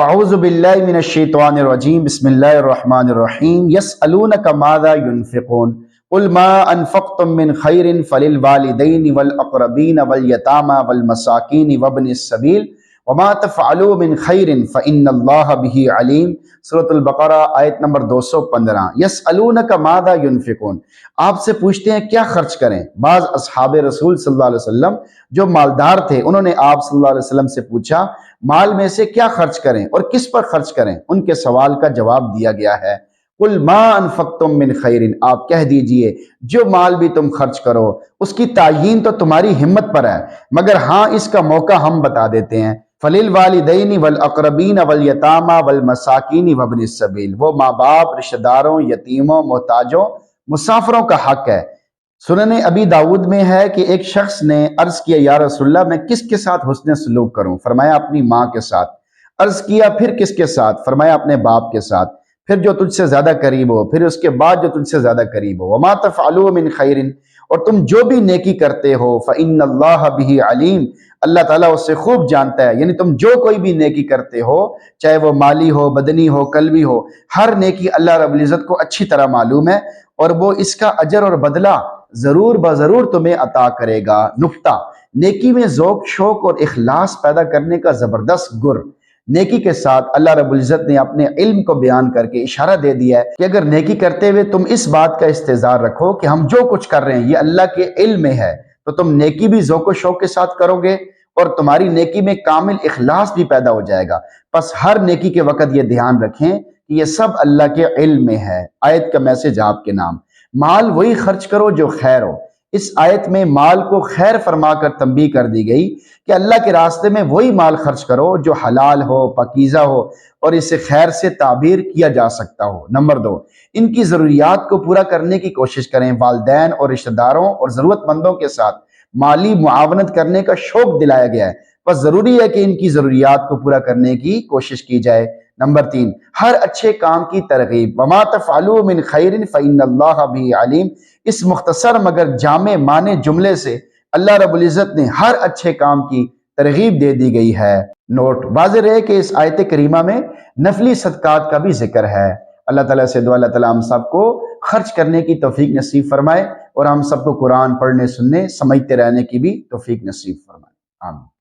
اعوذ باللہ من الشیطان الرجیم بسم اللہ الرحمن الرحیم یسألونک ماذا ينفقون قل ما انفقتم من خیر فللوالدین والاقربین والیتامى والمساکین وابن السبیل وما تفعلوا من خیر فإن اللہ بہ علیم۔ سورۃ البقرہ آیت نمبر 215۔ یسألونک ماذا ينفقون، آپ سے پوچھتے ہیں کیا خرچ کریں۔ بعض اصحاب رسول صلی اللہ علیہ وسلم جو مالدار تھے انہوں نے آپ صلی اللہ علیہ وسلم سے پوچھا مال میں سے کیا خرچ کریں اور کس پر خرچ کریں۔ ان کے سوال کا جواب دیا گیا ہے قل ما انفقتم من خیر، آپ کہہ دیجئے جو مال بھی تم خرچ کرو اس کی تعیین تو تمہاری ہمت پر ہے، مگر ہاں اس کا موقع ہم بتا دیتے ہیں۔ فللوالدین والاقربین والیتامى والمساکین وابن السبیل، وہ ماں باپ، رشتہ داروں، یتیموں، محتاجوں، مسافروں کا حق ہے۔ سنن ابی داود میں ہے کہ ایک شخص نے عرض کیا یا رسول اللہ میں کس کے ساتھ حسن سلوک کروں؟ فرمایا اپنی ماں کے ساتھ۔ عرض کیا پھر کس کے ساتھ؟ فرمایا اپنے باپ کے ساتھ، پھر جو تجھ سے زیادہ قریب ہو، پھر اس کے بعد جو تجھ سے زیادہ قریب ہو۔ وما تفعلوا من خیر، اور تم جو بھی نیکی کرتے ہو فإن اللہ بہ علیم، اللہ تعالیٰ اس سے خوب جانتا ہے۔ یعنی تم جو کوئی بھی نیکی کرتے ہو، چاہے وہ مالی ہو، بدنی ہو، قلبی ہو، ہر نیکی اللہ رب العزت کو اچھی طرح معلوم ہے اور وہ اس کا اجر اور بدلہ ضرور بضرور تمہیں عطا کرے گا۔ نکتہ، نیکی میں ذوق، شوق اور اخلاص پیدا کرنے کا زبردست گر نیکی کے ساتھ اللہ رب العزت نے اپنے علم کو بیان کر کے اشارہ دے دیا ہے کہ اگر نیکی کرتے ہوئے تم اس بات کا استحضار رکھو کہ ہم جو کچھ کر رہے ہیں یہ اللہ کے علم میں ہے، تو تم نیکی بھی ذوق و شوق کے ساتھ کرو گے اور تمہاری نیکی میں کامل اخلاص بھی پیدا ہو جائے گا۔ پس ہر نیکی کے وقت یہ دھیان رکھیں کہ یہ سب اللہ کے علم میں ہے۔ آیت کا میسج آپ کے نام، مال وہی خرچ کرو جو خیر ہو۔ اس آیت میں مال کو خیر فرما کر تنبیہ کر دی گئی کہ اللہ کے راستے میں وہی مال خرچ کرو جو حلال ہو، پاکیزہ ہو اور اسے خیر سے تعبیر کیا جا سکتا ہو۔ نمبر 2، ان کی ضروریات کو پورا کرنے کی کوشش کریں۔ والدین اور رشتہ داروں اور ضرورت مندوں کے ساتھ مالی معاونت کرنے کا شوق دلایا گیا ہے، بس ضروری ہے کہ ان کی ضروریات کو پورا کرنے کی کوشش کی جائے۔ نمبر 3، ہر اچھے کام کی ترغیب۔ وما تفعلوا من خیر فإن اللہ بہ علیم، اس مختصر مگر جامع معنی جملے سے اللہ رب العزت نے ہر اچھے کام کی ترغیب دے دی گئی ہے۔ نوٹ، واضح رہے کہ اس آیت کریمہ میں نفلی صدقات کا بھی ذکر ہے۔ اللہ تعالیٰ سے دعا اللہ تعالیٰ ہم سب کو خرچ کرنے کی توفیق نصیب فرمائے اور ہم سب کو قرآن پڑھنے، سننے، سمجھتے رہنے کی بھی توفیق نصیب فرمائے۔ آمین۔